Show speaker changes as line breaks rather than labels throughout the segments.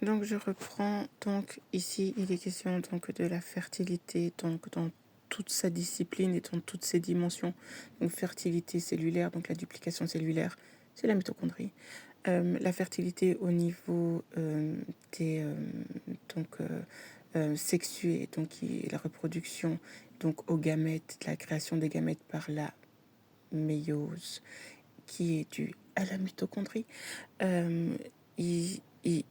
Donc je reprends. Donc ici, il est question donc de la fertilité, donc dans toute sa discipline et dans toutes ses dimensions. Donc fertilité cellulaire, donc la duplication cellulaire, c'est la mitochondrie. La fertilité au niveau des sexués, donc qui est la reproduction, donc aux gamètes, la création des gamètes par la méiose, qui est due à la mitochondrie.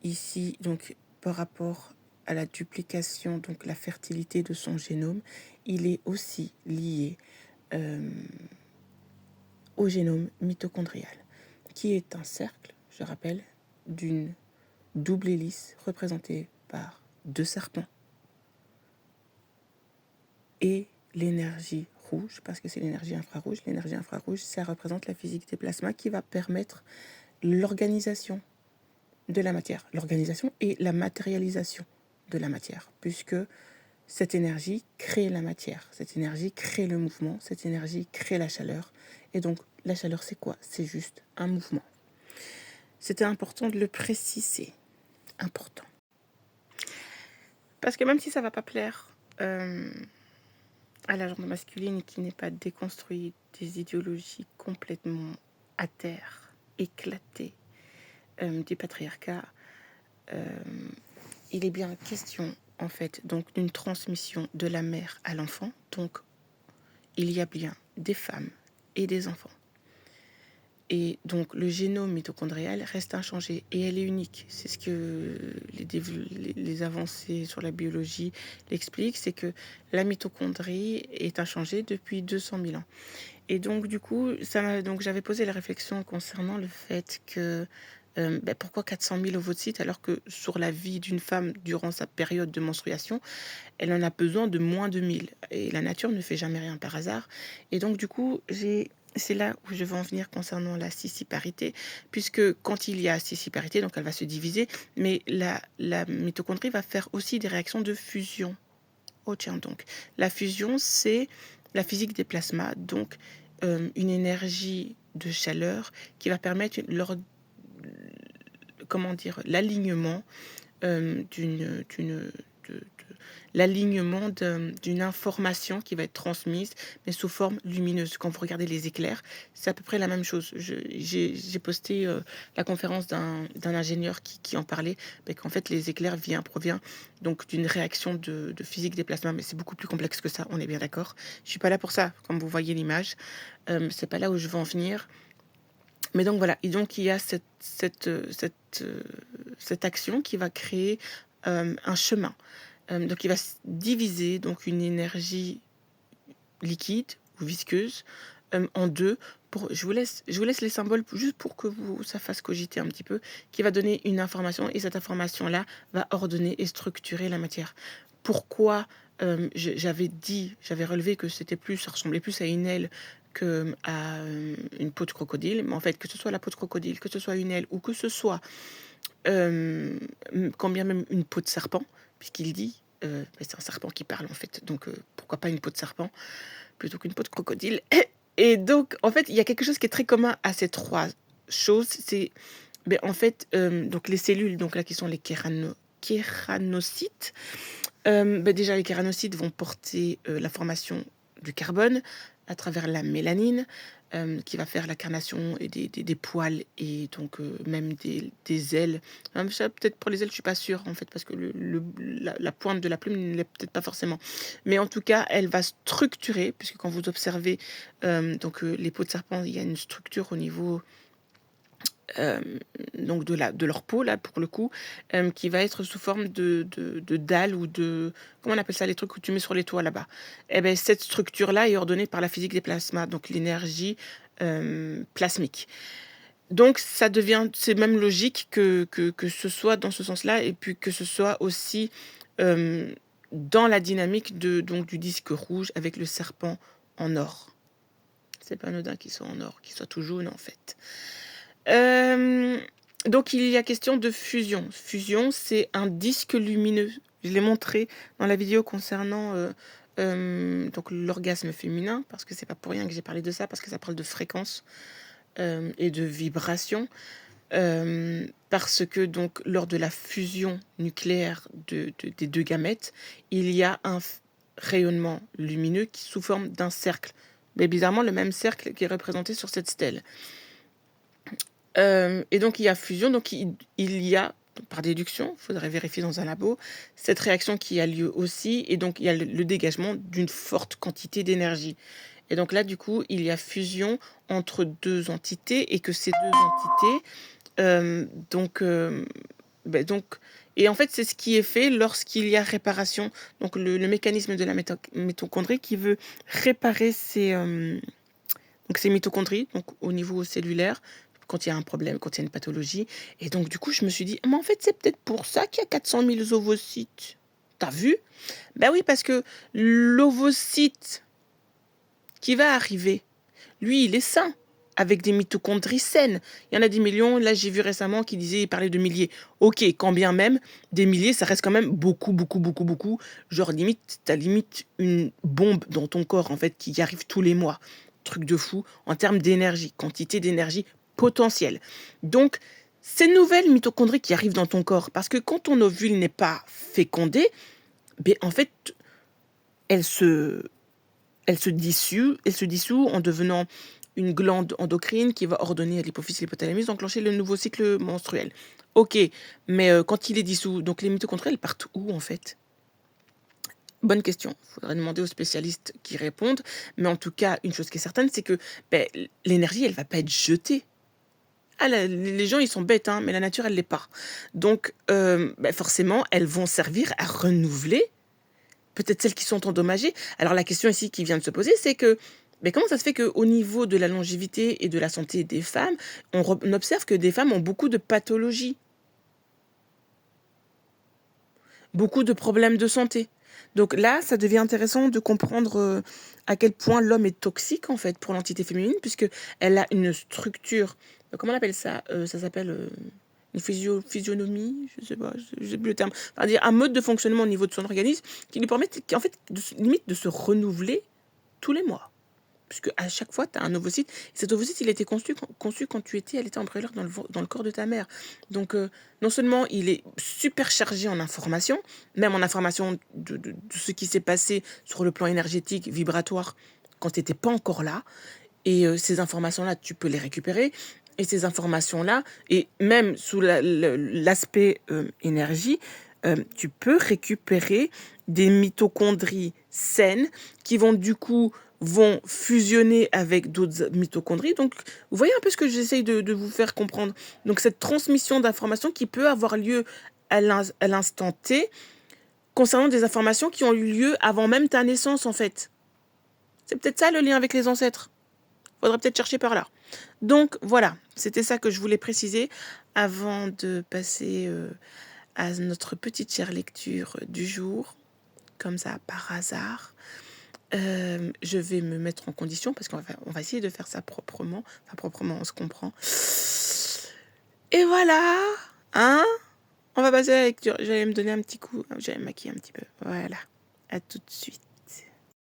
Ici, donc, par rapport à la duplication, donc la fertilité de son génome, il est aussi lié au génome mitochondrial, qui est un cercle, je rappelle, d'une double hélice représentée par deux serpents et l'énergie rouge, parce que c'est l'énergie infrarouge. L'énergie infrarouge, ça représente la physique des plasmas qui va permettre l'organisation de la matière, l'organisation et la matérialisation de la matière, puisque cette énergie crée la matière, cette énergie crée le mouvement, cette énergie crée la chaleur. Et donc, la chaleur, c'est quoi? C'est juste un mouvement. C'était important de le préciser. Important. Parce que même si ça ne va pas plaire à la genre masculine qui n'est pas déconstruite, des idéologies complètement à terre, éclatées, du patriarcat, il est bien question, en fait, donc d'une transmission de la mère à l'enfant. Donc, il y a bien des femmes et des enfants. Et donc, le génome mitochondrial reste inchangé et elle est unique. C'est ce que les avancées sur la biologie l'expliquent, c'est que la mitochondrie est inchangée depuis 200 000 ans. Et donc, du coup, donc j'avais posé la réflexion concernant le fait que pourquoi 400 000 ovocytes alors que sur la vie d'une femme durant sa période de menstruation, elle en a besoin de moins de 1000. Et la nature ne fait jamais rien par hasard. Et donc, du coup, c'est là où je veux en venir concernant la scissiparité, puisque quand il y a scissiparité, donc elle va se diviser, mais la mitochondrie va faire aussi des réactions de fusion. Oh tiens donc, la fusion, c'est la physique des plasmas, donc une énergie de chaleur qui va permettre l'alignement l'alignement d'une information qui va être transmise, mais sous forme lumineuse. Quand vous regardez les éclairs, c'est à peu près la même chose. J'ai posté la conférence d'un ingénieur qui en parlait, mais qu'en fait les éclairs proviennent donc d'une réaction de physique des plasmas, mais c'est beaucoup plus complexe que ça, on est bien d'accord. Je suis pas là pour ça, comme vous voyez l'image. C'est pas là où je veux en venir. Mais donc voilà, et donc il y a cette action qui va créer un chemin. Donc il va diviser donc une énergie liquide ou visqueuse en deux. Je vous laisse les symboles juste pour que ça fasse cogiter un petit peu, qui va donner une information et cette information-là va ordonner et structurer la matière. Pourquoi j'avais relevé que ça ressemblait plus à une aile que à une peau de crocodile, mais en fait que ce soit la peau de crocodile, que ce soit une aile ou que ce soit quand bien même une peau de serpent, puisqu'il dit c'est un serpent qui parle en fait, donc pourquoi pas une peau de serpent plutôt qu'une peau de crocodile. Et donc en fait il y a quelque chose qui est très commun à ces trois choses, c'est en fait donc les cellules donc là qui sont les kéranocytes. Déjà les kéranocytes vont porter la formation du carbone à travers la mélanine, qui va faire la carnation et des poils et donc même des ailes. Ça, peut-être pour les ailes, je suis pas sûre en fait, parce que la pointe de la plume ne l'est peut-être pas forcément. Mais en tout cas, elle va structurer, puisque quand vous observez les peaux de serpent, il y a une structure au niveau donc de leur peau, là, pour le coup, qui va être sous forme de dalles ou de... Comment on appelle ça, les trucs que tu mets sur les toits, là-bas? Eh ben, cette structure-là est ordonnée par la physique des plasmas, donc l'énergie plasmique. Donc, c'est même logique que ce soit dans ce sens-là, et puis que ce soit aussi dans la dynamique donc, du disque rouge avec le serpent en or. C'est pas anodin qu'il soit en or, qu'il soit tout jaune, en fait. Donc il y a question de fusion. Fusion, c'est un disque lumineux. Je l'ai montré dans la vidéo concernant donc l'orgasme féminin, parce que c'est pas pour rien que j'ai parlé de ça, parce que ça parle de fréquence et de vibration. parce que donc lors de la fusion nucléaire des deux gamètes, il y a un rayonnement lumineux qui sous forme d'un cercle. Mais bizarrement, le même cercle qui est représenté sur cette stèle. Et donc il y a fusion, donc il y a, par déduction, il faudrait vérifier dans un labo, cette réaction qui a lieu aussi, et donc il y a le dégagement d'une forte quantité d'énergie. Et donc là, du coup, il y a fusion entre deux entités, et que ces deux entités, donc, et en fait, c'est ce qui est fait lorsqu'il y a réparation. Donc le mécanisme de la mitochondrie qui veut réparer ces mitochondries, donc au niveau cellulaire, quand il y a un problème, quand il y a une pathologie. Et donc, du coup, je me suis dit, mais en fait, c'est peut-être pour ça qu'il y a 400 000 ovocytes. T'as vu? Ben oui, parce que l'ovocyte qui va arriver, lui, il est sain, avec des mitochondries saines. Il y en a des millions. Là, j'ai vu récemment il parlait de milliers. Ok, quand bien même, des milliers, ça reste quand même beaucoup, beaucoup, beaucoup, beaucoup. Genre, limite, t'as limite une bombe dans ton corps, en fait, qui y arrive tous les mois. Truc de fou, en termes d'énergie, quantité d'énergie potentielle. Donc, ces nouvelles mitochondries qui arrivent dans ton corps, parce que quand ton ovule n'est pas fécondé, ben, en fait, elle se, elle se dissout en devenant une glande endocrine qui va ordonner à l'hypophyse et l'hypothalamus d'enclencher le nouveau cycle menstruel. Ok, mais quand il est dissous, donc les mitochondries, elles partent où en fait? Bonne question. Il faudrait demander aux spécialistes qui répondent. Mais en tout cas, une chose qui est certaine, c'est que ben, l'énergie, elle va pas être jetée. Ah, les gens, ils sont bêtes, hein, mais la nature, elle l'est pas. Donc, ben, forcément, elles vont servir à renouveler peut-être celles qui sont endommagées. Alors la question ici qui vient de se poser, c'est que mais comment ça se fait qu'au niveau de la longévité et de la santé des femmes, on observe que des femmes ont beaucoup de pathologies, beaucoup de problèmes de santé. Donc là, ça devient intéressant de comprendre à quel point l'homme est toxique en fait pour l'entité féminine, puisque elle a une structure, comment on appelle ça? Ça s'appelle une physionomie, je sais pas, je sais plus le terme. Enfin, dire un mode de fonctionnement au niveau de son organisme qui lui permet, en fait, limite de se renouveler tous les mois. Puisque à chaque fois, tu as un ovocyte. Cet ovocyte, il a été conçu quand tu étais à embryolaire dans le corps de ta mère. Donc, non seulement il est super chargé en informations, même en informations de ce qui s'est passé sur le plan énergétique, vibratoire, quand tu n'étais pas encore là. Et ces informations-là, tu peux les récupérer. Et ces informations-là, et même sous l'aspect énergie, tu peux récupérer des mitochondries saines qui vont du coup fusionner avec d'autres mitochondries. Donc, vous voyez un peu ce que j'essaye de vous faire comprendre. Donc, cette transmission d'informations qui peut avoir lieu à l'instant T concernant des informations qui ont eu lieu avant même ta naissance, en fait. C'est peut-être ça le lien avec les ancêtres. Faudrait peut-être chercher par là. Donc, voilà, c'était ça que je voulais préciser avant de passer à notre petite chère lecture du jour, comme ça, par hasard. Je vais me mettre en condition parce on va essayer de faire ça proprement. Enfin, proprement, on se comprend. Et voilà, hein? On va passer à la lecture. J'allais me donner un petit coup, j'allais me maquiller un petit peu. Voilà, à tout de suite.